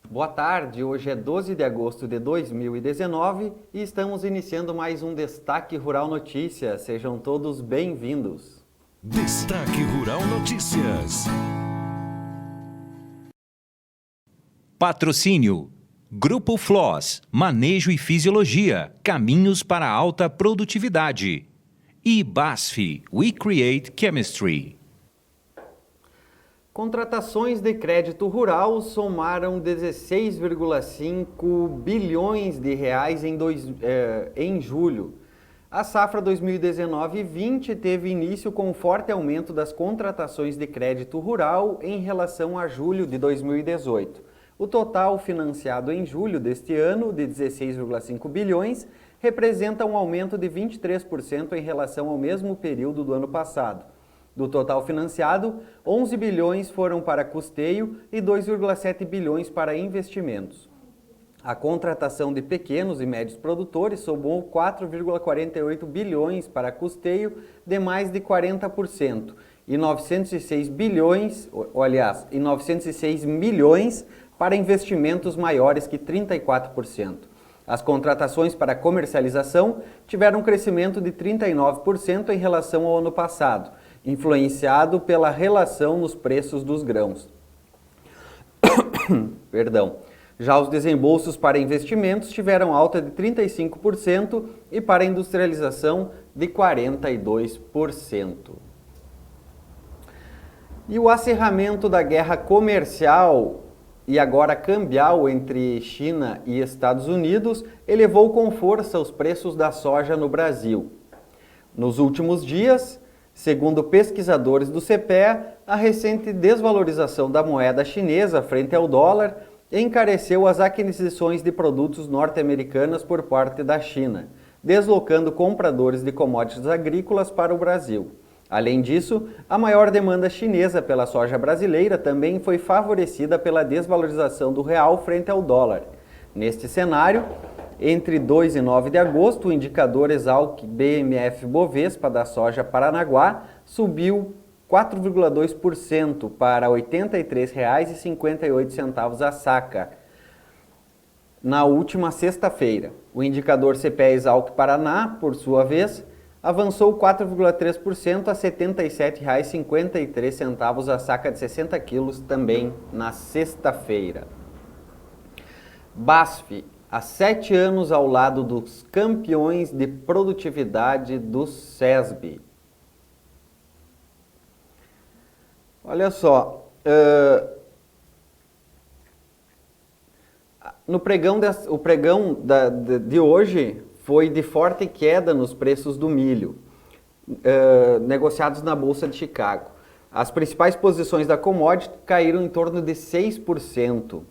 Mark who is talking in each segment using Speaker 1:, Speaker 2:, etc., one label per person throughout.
Speaker 1: Boa tarde, hoje é 12 de agosto de 2019 e estamos iniciando mais um Destaque Rural Notícias. Sejam todos bem-vindos.
Speaker 2: Destaque Rural Notícias. Patrocínio: Grupo Floss, Manejo e Fisiologia, Caminhos para Alta Produtividade. E BASF, We Create Chemistry.
Speaker 1: Contratações de crédito rural somaram 16,5 bilhões de reais em julho. A safra 2019-20 teve início com um forte aumento das contratações de crédito rural em relação a julho de 2018. O total financiado em julho deste ano, de 16,5 bilhões, representa um aumento de 23% em relação ao mesmo período do ano passado. Do total financiado, 11 bilhões foram para custeio e 2,7 bilhões para investimentos. A contratação de pequenos e médios produtores somou 4,48 bilhões para custeio de mais de 40% e 906 milhões para investimentos maiores que 34%. As contratações para comercialização tiveram um crescimento de 39% em relação ao ano passado, influenciado pela relação nos preços dos grãos. Perdão. Já os desembolsos para investimentos tiveram alta de 35% e para industrialização de 42%. E o acerramento da guerra comercial e agora cambial entre China e Estados Unidos elevou com força os preços da soja no Brasil. Nos últimos dias, segundo pesquisadores do CPEA, a recente desvalorização da moeda chinesa frente ao dólar encareceu as aquisições de produtos norte-americanas por parte da China, deslocando compradores de commodities agrícolas para o Brasil. Além disso, a maior demanda chinesa pela soja brasileira também foi favorecida pela desvalorização do real frente ao dólar. Neste cenário, entre 2 e 9 de agosto, o indicador Exalc BMF-Bovespa da soja Paranaguá subiu 4,2% para R$ 83,58 a saca. Na última sexta-feira, o indicador CPEA Exalc Paraná, por sua vez, avançou 4,3% a R$ 77,53 a saca de 60 quilos também na sexta-feira. BASF, há 7 anos ao lado dos campeões de produtividade do SESB. Olha só, o pregão de hoje foi de forte queda nos preços do milho, negociados na Bolsa de Chicago. As principais posições da commodity caíram em torno de 6%,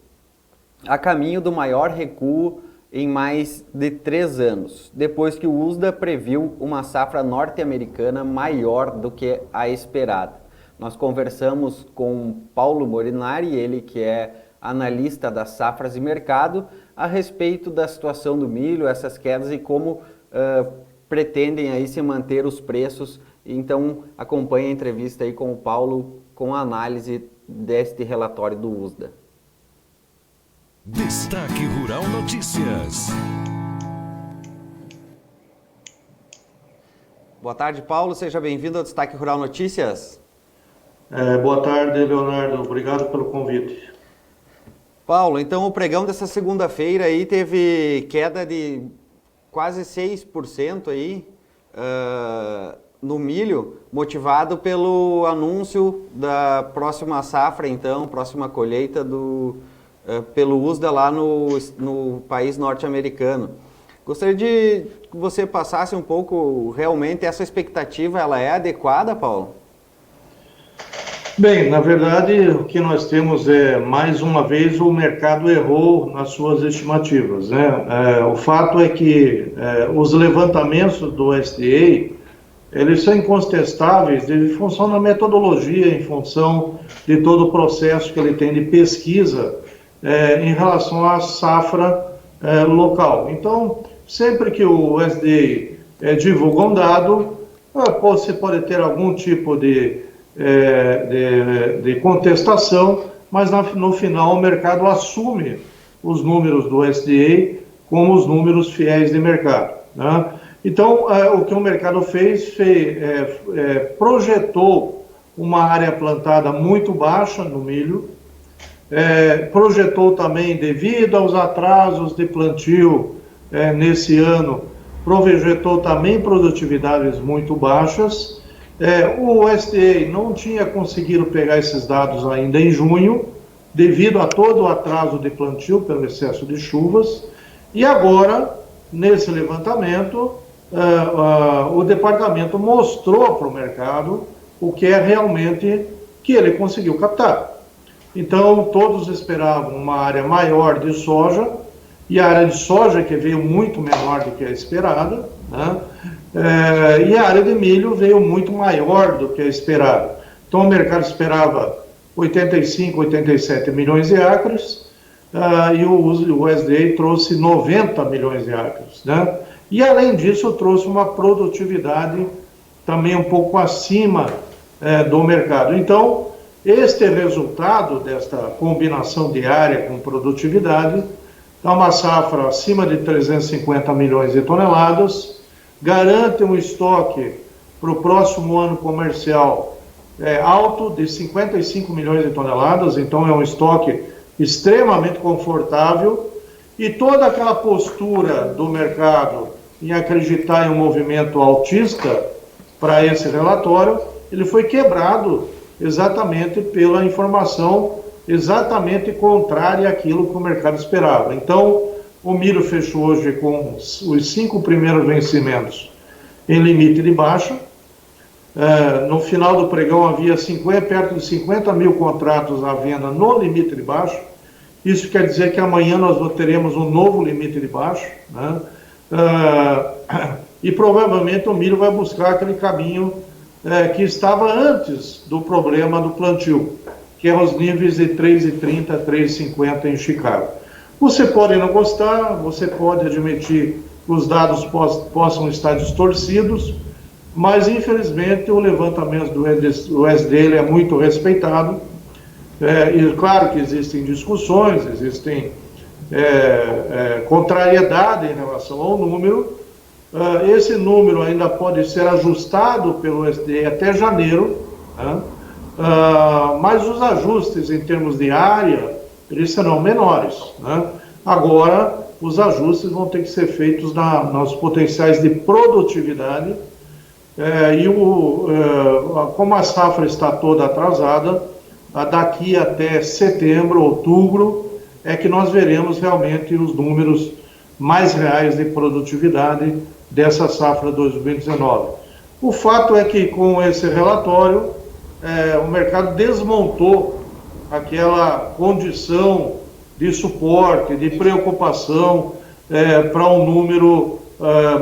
Speaker 1: a caminho do maior recuo em mais de 3 anos, depois que o USDA previu uma safra norte-americana maior do que a esperada. Nós conversamos com Paulo Morinari, ele que é analista das safras e mercado, a respeito da situação do milho, essas quedas e como pretendem aí se manter os preços. Então acompanhe a entrevista aí com o Paulo com a análise deste relatório do USDA.
Speaker 2: Destaque Rural Notícias.
Speaker 1: Boa tarde, Paulo. Seja bem-vindo ao Destaque Rural Notícias.
Speaker 3: Boa tarde, Leonardo. Obrigado pelo convite.
Speaker 1: Paulo, então o pregão dessa segunda-feira aí teve queda de quase 6% aí no milho, motivado pelo anúncio da próxima safra, então, próxima colheita pelo USDA lá no país norte-americano. Gostaria de que você passasse um pouco, realmente, essa expectativa, ela é adequada, Paulo?
Speaker 3: Bem, na verdade, o que nós temos é, mais uma vez, o mercado errou nas suas estimativas, né? O fato é que os levantamentos do USDA, eles são incontestáveis em função da metodologia, em função de todo o processo que ele tem de pesquisa em relação à safra local. Então, sempre que o USDA divulga um dado, você pode ter algum tipo de contestação, mas no final o mercado assume os números do USDA como os números fiéis de mercado, né? Então, o que o mercado fez, projetou uma área plantada muito baixa no milho, projetou também, devido aos atrasos de plantio nesse ano, projetou também produtividades muito baixas. O USDA não tinha conseguido pegar esses dados ainda em junho, devido a todo o atraso de plantio pelo excesso de chuvas, e agora, nesse levantamento, o departamento mostrou para o mercado o que é realmente que ele conseguiu captar. Então, todos esperavam uma área maior de soja, e a área de soja que veio muito menor do que a esperada, né? E a área de milho veio muito maior do que a esperada. Então, o mercado esperava 85, 87 milhões de acres, e o USDA trouxe 90 milhões de acres, né? E, além disso, trouxe uma produtividade também um pouco acima do mercado. Então, este resultado desta combinação de área com produtividade dá uma safra acima de 350 milhões de toneladas, garante um estoque para o próximo ano comercial alto de 55 milhões de toneladas, então é um estoque extremamente confortável, e toda aquela postura do mercado em acreditar em um movimento altista para esse relatório, ele foi quebrado exatamente pela informação exatamente contrária àquilo que o mercado esperava. Então, o milho fechou hoje com os 5 primeiros vencimentos em limite de baixa. No final do pregão havia perto de 50 mil contratos à venda no limite de baixa. Isso quer dizer que amanhã nós teremos um novo limite de baixa, né? E provavelmente o milho vai buscar aquele caminho que estava antes do problema do plantio, que é os níveis de 3,30, 3,50 em Chicago. Você pode não gostar, você pode admitir que os dados possam estar distorcidos, mas infelizmente o levantamento do USDA é muito respeitado. E claro que existem discussões, existem contrariedade em relação ao número. Esse número ainda pode ser ajustado pelo USDA até janeiro, né? Mas os ajustes em termos de área, eles serão menores, né? Agora, os ajustes vão ter que ser feitos nos potenciais de produtividade, como a safra está toda atrasada, daqui até setembro, outubro, é que nós veremos realmente os números mais reais de produtividade dessa safra 2019. O fato é que com esse relatório, o mercado desmontou aquela condição de suporte, de preocupação para um número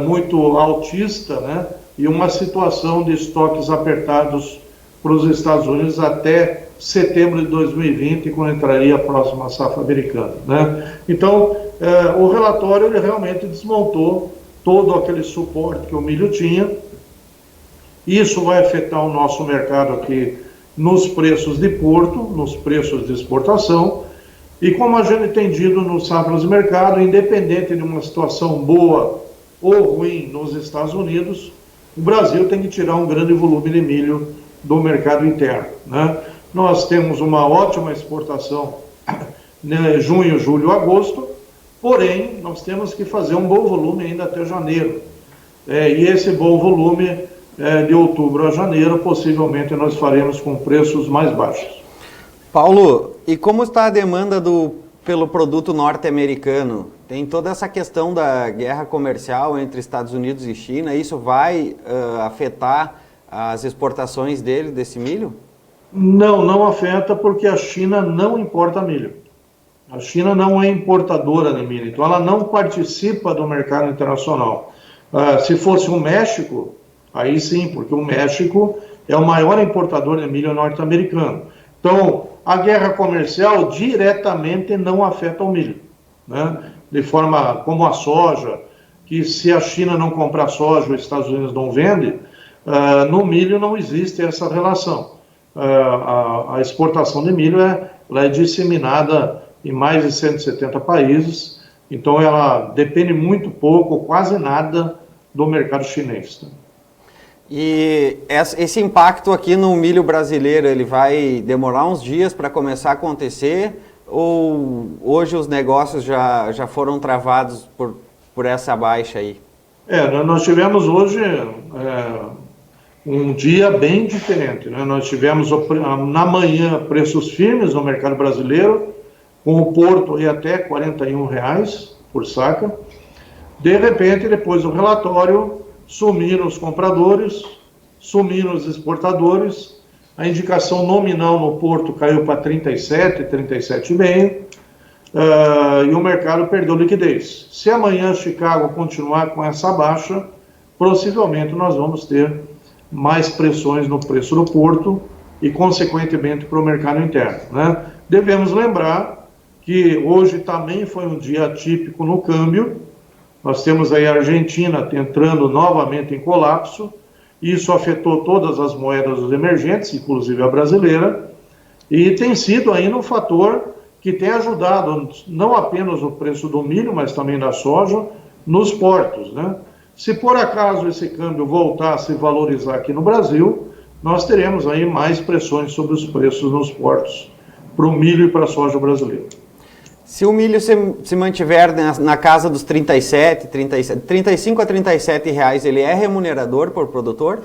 Speaker 3: muito altista, né? E uma situação de estoques apertados para os Estados Unidos até setembro de 2020, quando entraria a próxima safra americana, né? Então, o relatório ele realmente desmontou todo aquele suporte que o milho tinha. Isso vai afetar o nosso mercado aqui nos preços de porto, nos preços de exportação, e como a gente tem dito nos safras de mercado, independente de uma situação boa ou ruim nos Estados Unidos, o Brasil tem que tirar um grande volume de milho do mercado interno, né? Nós temos uma ótima exportação em junho, julho, agosto, porém, nós temos que fazer um bom volume ainda até janeiro. E esse bom volume, de outubro a janeiro, possivelmente nós faremos com preços mais baixos.
Speaker 1: Paulo, e como está a demanda pelo produto norte-americano? Tem toda essa questão da guerra comercial entre Estados Unidos e China, isso vai afetar as exportações desse milho?
Speaker 3: Não afeta, porque a China não importa milho. A China não é importadora de milho, então ela não participa do mercado internacional. Se fosse o México, aí sim, porque o México é o maior importador de milho norte-americano. Então, a guerra comercial diretamente não afeta o milho, né? De forma como a soja, que se a China não comprar soja, os Estados Unidos não vendem, no milho não existe essa relação. a exportação de milho ela é disseminada em mais de 170 países, então ela depende muito pouco, quase nada, do mercado chinês. Tá?
Speaker 1: E esse impacto aqui no milho brasileiro, ele vai demorar uns dias para começar a acontecer? Ou hoje os negócios já foram travados por essa baixa aí?
Speaker 3: Nós tivemos hoje um dia bem diferente, né? Nós tivemos na manhã preços firmes no mercado brasileiro, com o porto e até R$ 41 por saca. De repente, depois do relatório, sumiram os compradores, sumiram os exportadores, a indicação nominal no porto caiu para 37, 37,5, e o mercado perdeu liquidez. Se amanhã Chicago continuar com essa baixa, possivelmente nós vamos ter mais pressões no preço do porto e, consequentemente, para o mercado interno, né? Devemos lembrar que hoje também foi um dia atípico no câmbio. Nós temos aí a Argentina entrando novamente em colapso. Isso afetou todas as moedas dos emergentes, inclusive a brasileira, e tem sido ainda um fator que tem ajudado não apenas o preço do milho, mas também da soja, nos portos, né? Se por acaso esse câmbio voltar a se valorizar aqui no Brasil, nós teremos aí mais pressões sobre os preços nos portos, para o milho e para a soja brasileira.
Speaker 1: Se o milho se mantiver na casa dos 35 a 37 reais, ele é remunerador por produtor?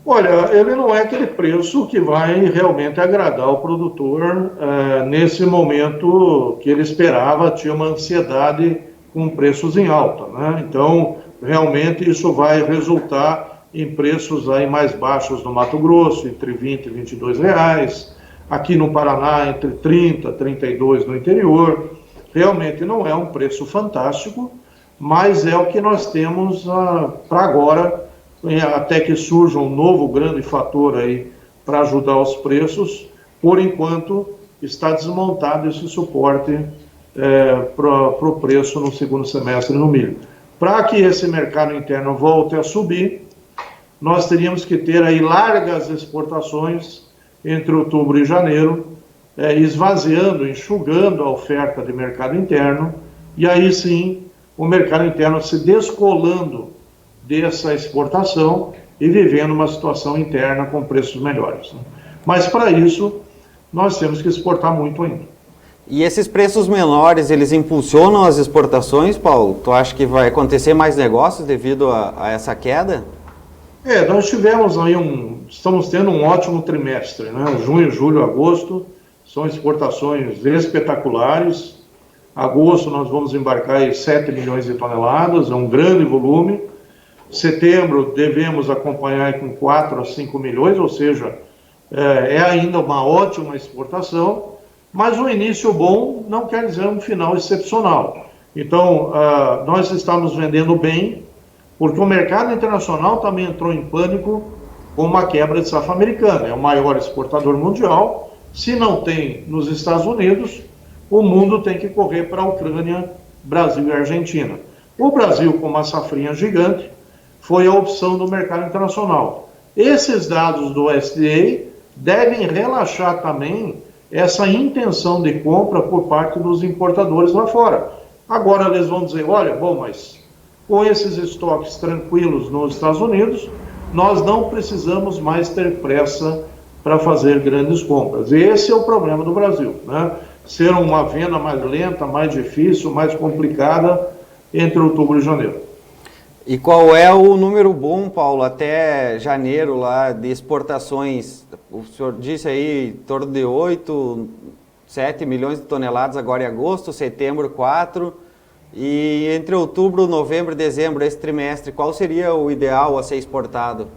Speaker 3: Olha, ele não é aquele preço que vai realmente agradar o produtor nesse momento que ele esperava, tinha uma ansiedade com preços em alta, né? Então, realmente isso vai resultar em preços aí mais baixos no Mato Grosso, entre 20 e 22 reais, aqui no Paraná entre 30 e 32 no interior. Realmente não é um preço fantástico, mas é o que nós temos para agora, até que surja um novo grande fator aí para ajudar os preços. Por enquanto está desmontado esse suporte para o preço no segundo semestre no milho. Para que esse mercado interno volte a subir, nós teríamos que ter aí largas exportações entre outubro e janeiro, esvaziando, enxugando a oferta de mercado interno, e aí sim o mercado interno se descolando dessa exportação e vivendo uma situação interna com preços melhores, né? Mas para isso nós temos que exportar muito ainda.
Speaker 1: E esses preços menores, eles impulsionam as exportações, Paulo? Tu acha que vai acontecer mais negócios devido a essa queda?
Speaker 3: Nós tivemos aí estamos tendo um ótimo trimestre, né? Junho, julho, agosto, são exportações espetaculares. Agosto nós vamos embarcar aí 7 milhões de toneladas, é um grande volume. Setembro devemos acompanhar com 4 a 5 milhões, ou seja, é ainda uma ótima exportação, mas um início bom não quer dizer um final excepcional. Então, nós estamos vendendo bem, porque o mercado internacional também entrou em pânico com uma quebra de safra americana. É o maior exportador mundial. Se não tem nos Estados Unidos, o mundo tem que correr para a Ucrânia, Brasil e Argentina. O Brasil, com uma safrinha gigante, foi a opção do mercado internacional. Esses dados do USDA devem relaxar também essa intenção de compra por parte dos importadores lá fora. Agora eles vão dizer, olha, bom, mas com esses estoques tranquilos nos Estados Unidos, nós não precisamos mais ter pressa para fazer grandes compras. E esse é o problema do Brasil, né? Ser uma venda mais lenta, mais difícil, mais complicada entre outubro e janeiro.
Speaker 1: E qual é o número bom, Paulo, até janeiro lá de exportações? O senhor disse aí em torno de 8, 7 milhões de toneladas agora em agosto, setembro 4. E entre outubro, novembro e dezembro, esse trimestre, qual seria o ideal a ser exportado?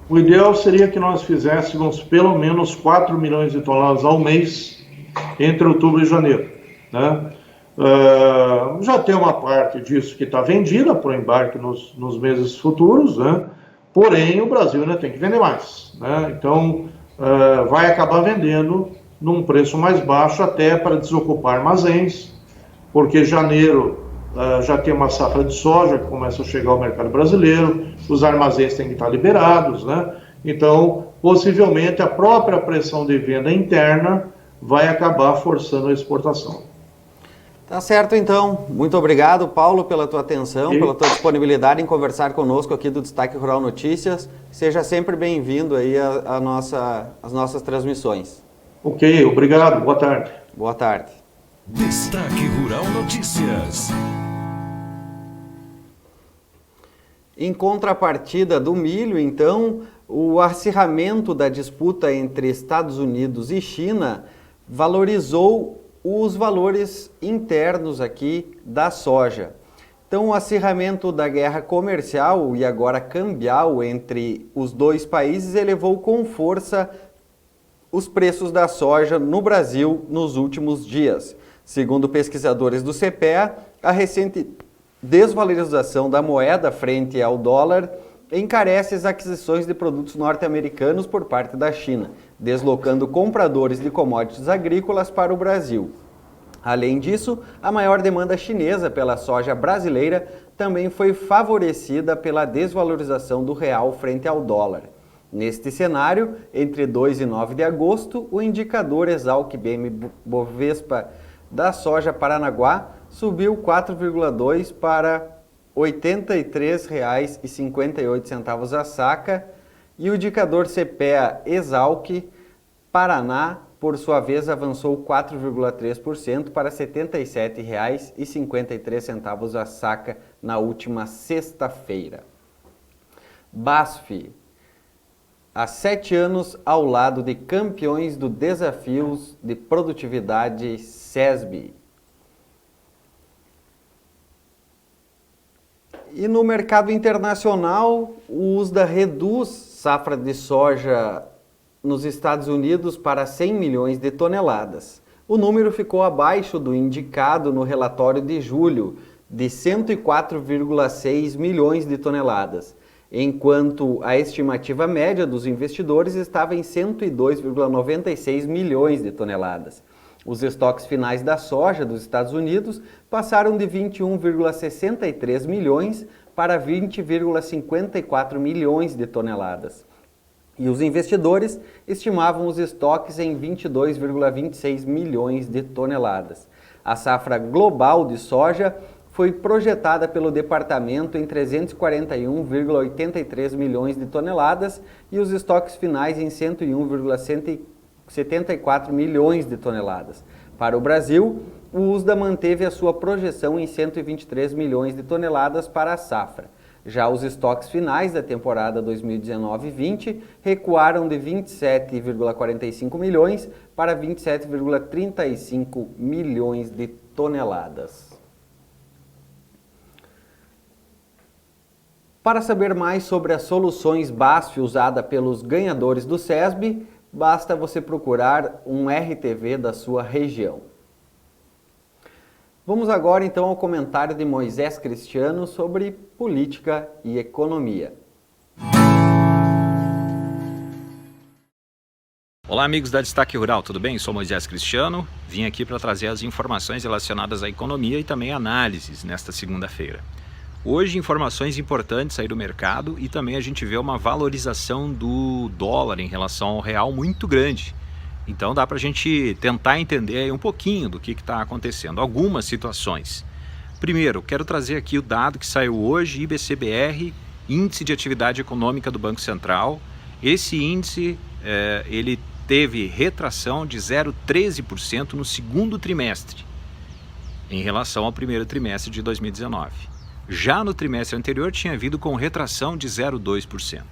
Speaker 3: O ideal seria que nós fizéssemos pelo menos 4 milhões de toneladas ao mês entre outubro e janeiro, né? Já tem uma parte disso que está vendida para o embarque nos meses futuros, né? Porém o Brasil ainda tem que vender mais, né? Então vai acabar vendendo num preço mais baixo até para desocupar armazéns, porque janeiro já tem uma safra de soja que começa a chegar ao mercado brasileiro, os armazéns têm que estar liberados, né? Então, possivelmente, a própria pressão de venda interna vai acabar forçando a exportação.
Speaker 1: Tá certo, então. Muito obrigado, Paulo, pela tua atenção, pela tua disponibilidade em conversar conosco aqui do Destaque Rural Notícias. Seja sempre bem-vindo aí às nossas transmissões.
Speaker 3: Ok, obrigado. Boa tarde.
Speaker 1: Boa tarde.
Speaker 4: Destaque Rural Notícias.
Speaker 1: Em contrapartida do milho, então, o acirramento da disputa entre Estados Unidos e China valorizou os valores internos aqui da soja. Então, o acirramento da guerra comercial e agora cambial entre os dois países elevou com força os preços da soja no Brasil nos últimos dias. Segundo pesquisadores do CPEA, a recente desvalorização da moeda frente ao dólar encarece as aquisições de produtos norte-americanos por parte da China, deslocando compradores de commodities agrícolas para o Brasil. Além disso, a maior demanda chinesa pela soja brasileira também foi favorecida pela desvalorização do real frente ao dólar. Neste cenário, entre 2 e 9 de agosto, o indicador Exalc-BM-Bovespa da soja Paranaguá subiu 4,2 para R$ 83,58 a saca e o indicador CPEA Exalc Paraná, por sua vez, avançou 4,3% para R$ 77,53 a saca na última sexta-feira. BASF, há 7 anos ao lado de campeões do Desafios de Produtividade SESB. E no mercado internacional, o USDA reduz safra de soja nos Estados Unidos para 100 milhões de toneladas. O número ficou abaixo do indicado no relatório de julho, de 104,6 milhões de toneladas, enquanto a estimativa média dos investidores estava em 102,96 milhões de toneladas. Os estoques finais da soja dos Estados Unidos passaram de 21,63 milhões para 20,54 milhões de toneladas. E os investidores estimavam os estoques em 22,26 milhões de toneladas. A safra global de soja foi projetada pelo departamento em 341,83 milhões de toneladas e os estoques finais em 101,74 milhões de toneladas. Para o Brasil, o USDA manteve a sua projeção em 123 milhões de toneladas para a safra. Já os estoques finais da temporada 2019-20 recuaram de 27,45 milhões para 27,35 milhões de toneladas. Para saber mais sobre as soluções BASF usada pelos ganhadores do SESB, basta você procurar um RTV da sua região. Vamos agora então ao comentário de Moisés Cristiano sobre política e economia.
Speaker 5: Olá amigos da Destaque Rural, tudo bem? Sou Moisés Cristiano, vim aqui para trazer as informações relacionadas à economia e também análises nesta segunda-feira. Hoje informações importantes aí do mercado e também a gente vê uma valorização do dólar em relação ao real muito grande. Então dá para a gente tentar entender aí um pouquinho do que está acontecendo, algumas situações. Primeiro, quero trazer aqui o dado que saiu hoje, IBCBR, Índice de Atividade Econômica do Banco Central. Esse índice ele teve retração de 0,13% no segundo trimestre, em relação ao primeiro trimestre de 2019. Já no trimestre anterior tinha havido com retração de 0,2%.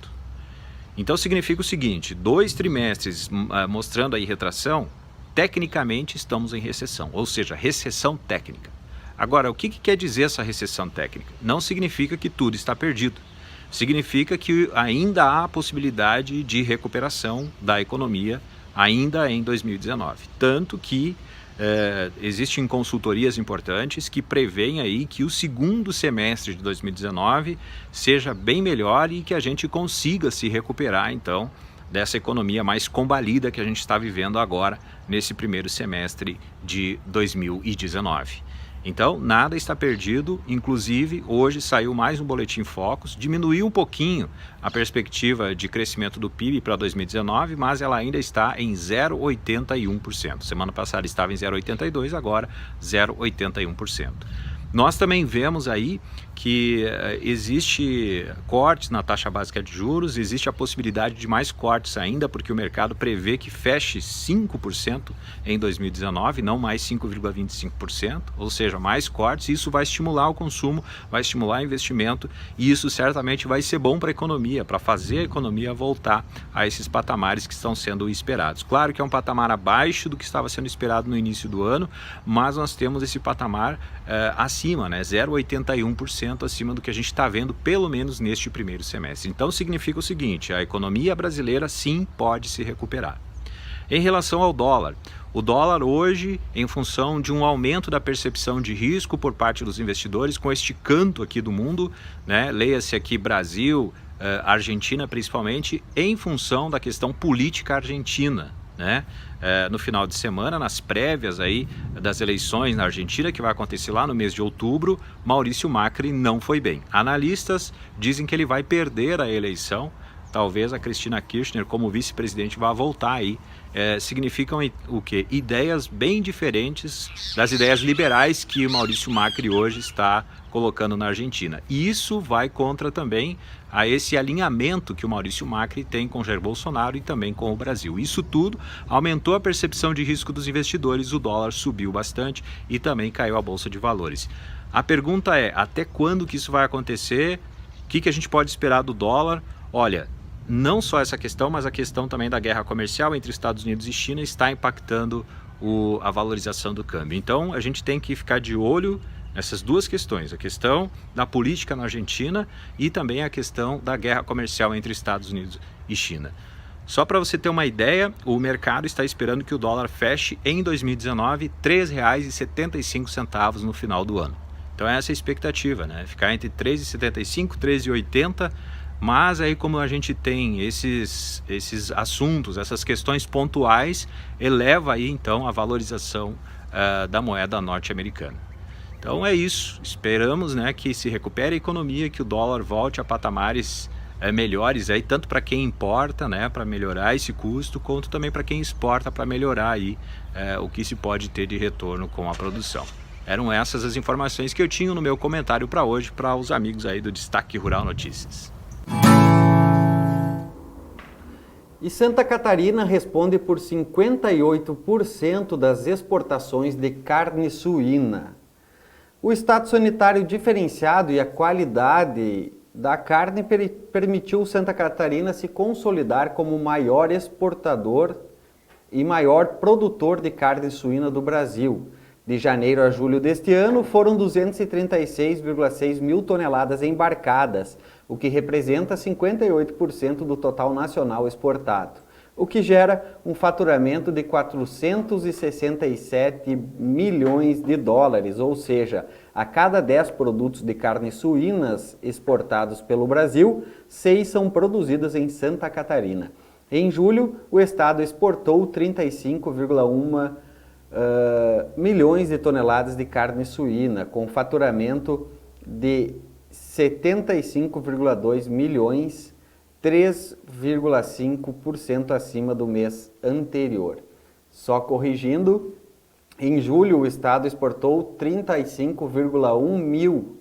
Speaker 5: Então significa o seguinte, 2 trimestres mostrando aí retração, tecnicamente estamos em recessão, ou seja, recessão técnica. Agora, o que quer dizer essa recessão técnica? Não significa que tudo está perdido. Significa que ainda há possibilidade de recuperação da economia ainda em 2019. Tanto que existem consultorias importantes que preveem aí que o segundo semestre de 2019 seja bem melhor e que a gente consiga se recuperar então dessa economia mais combalida que a gente está vivendo agora nesse primeiro semestre de 2019. Então, nada está perdido, inclusive hoje saiu mais um boletim Focus, diminuiu um pouquinho a perspectiva de crescimento do PIB para 2019, mas ela ainda está em 0,81%. Semana passada estava em 0,82%, agora 0,81%. Nós também vemos aí que existe cortes na taxa básica de juros, existe a possibilidade de mais cortes ainda, porque o mercado prevê que feche 5% em 2019, não mais 5,25%, ou seja, mais cortes. Isso vai estimular o consumo, vai estimular o investimento, e isso certamente vai ser bom para a economia, para fazer a economia voltar a esses patamares que estão sendo esperados. Claro que é um patamar abaixo do que estava sendo esperado no início do ano, mas nós temos esse patamar acima, né, 0,81% acima do que a gente está vendo, pelo menos neste primeiro semestre. Então significa o seguinte: a economia brasileira sim pode se recuperar. Em relação ao dólar, o dólar hoje, em função de um aumento da percepção de risco por parte dos investidores, com este canto aqui do mundo, né, leia-se aqui Brasil, Argentina principalmente, em função da questão política argentina, né? No final de semana, nas prévias aí das eleições na Argentina, que vai acontecer lá no mês de outubro, Maurício Macri não foi bem. Analistas dizem que ele vai perder a eleição, talvez a Cristina Kirchner como vice-presidente vá voltar aí. Significam o quê? Ideias bem diferentes das ideias liberais que o Maurício Macri hoje está colocando na Argentina. E isso vai contra também a esse alinhamento que o Maurício Macri tem com Jair Bolsonaro e também com o Brasil. Isso tudo aumentou a percepção de risco dos investidores, o dólar subiu bastante e também caiu a Bolsa de Valores. A pergunta é, até quando que isso vai acontecer? O que a gente pode esperar do dólar? Olha, não só essa questão, mas a questão também da guerra comercial entre Estados Unidos e China está impactando a valorização do câmbio. Então a gente tem que ficar de olho nessas duas questões, a questão da política na Argentina e também a questão da guerra comercial entre Estados Unidos e China. Só para você ter uma ideia, o mercado está esperando que o dólar feche em 2019 R$ 3,75 no final do ano. Então essa é a expectativa, né? Ficar entre 3,75 e 3,80. Mas aí, como a gente tem esses assuntos, essas questões pontuais, eleva aí então a valorização da moeda norte-americana. Então é isso, esperamos, né, que se recupere a economia, que o dólar volte a patamares melhores, aí, tanto para quem importa, né, para melhorar esse custo, quanto também para quem exporta, para melhorar aí, o que se pode ter de retorno com a produção. Eram essas as informações que eu tinha no meu comentário para hoje, para os amigos aí do Destaque Rural Notícias.
Speaker 1: E Santa Catarina responde por 58% das exportações de carne suína. O estado sanitário diferenciado e a qualidade da carne permitiu Santa Catarina se consolidar como o maior exportador e maior produtor de carne suína do Brasil. De janeiro a julho deste ano, foram 236,6 mil toneladas embarcadas, o que representa 58% do total nacional exportado, o que gera um faturamento de 467 milhões de dólares, ou seja, a cada 10 produtos de carne suínas exportados pelo Brasil, 6 são produzidos em Santa Catarina. Em julho, o estado exportou 35,1 milhões de toneladas de carne suína, com faturamento de 75,2 milhões, 3,5% acima do mês anterior. Só corrigindo, em julho o estado exportou 35,1 mil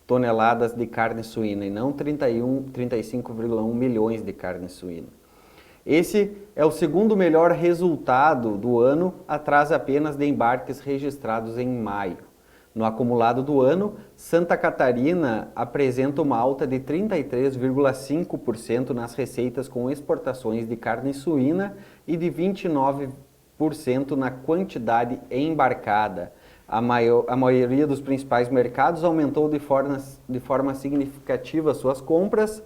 Speaker 1: toneladas de carne suína e não 35,1 milhões de carne suína. Esse é o segundo melhor resultado do ano, atrás apenas de embarques registrados em maio. No acumulado do ano, Santa Catarina apresenta uma alta de 33,5% nas receitas com exportações de carne suína e de 29% na quantidade embarcada. A maioria dos principais mercados aumentou de forma significativa suas compras,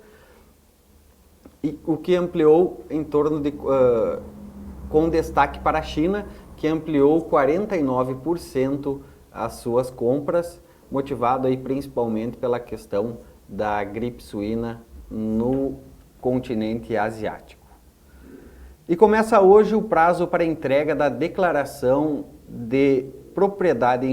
Speaker 1: o que ampliou em torno de, com destaque para a China, que ampliou 49% as suas compras, motivado aí principalmente pela questão da gripe suína no continente asiático. E começa hoje o prazo para entrega da declaração de propriedade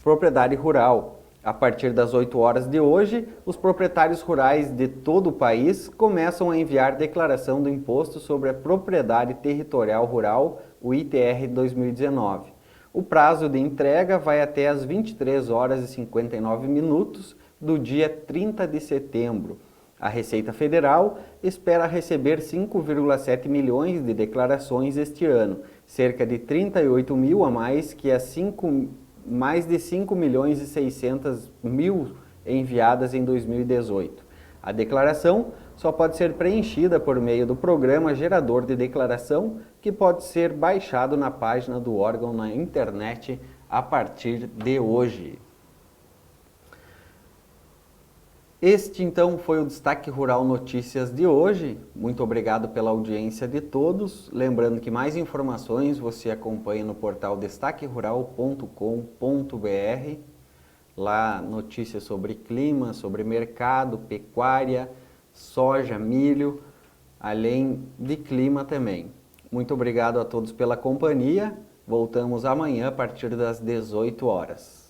Speaker 1: Propriedade Rural. A partir das 8 horas de hoje, os proprietários rurais de todo o país começam a enviar declaração do Imposto sobre a Propriedade Territorial Rural, o ITR 2019. O prazo de entrega vai até às 23 horas e 59 minutos do dia 30 de setembro. A Receita Federal espera receber 5,7 milhões de declarações este ano, cerca de 38 mil a mais que as mais de 5 milhões e 600 mil enviadas em 2018. A declaração só pode ser preenchida por meio do programa gerador de declaração, que pode ser baixado na página do órgão na internet a partir de hoje. Este então foi o Destaque Rural Notícias de hoje. Muito obrigado pela audiência de todos. Lembrando que mais informações você acompanha no portal destaquerural.com.br. Lá notícias sobre clima, sobre mercado, pecuária, soja, milho, além de clima também. Muito obrigado a todos pela companhia. Voltamos amanhã a partir das 18 horas.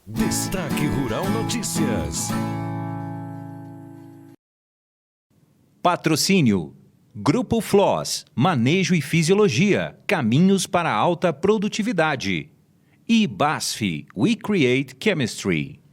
Speaker 4: Destaque Rural Notícias.
Speaker 2: Patrocínio. Grupo FLOS, Manejo e Fisiologia, Caminhos para a Alta Produtividade. E BASF, We Create Chemistry.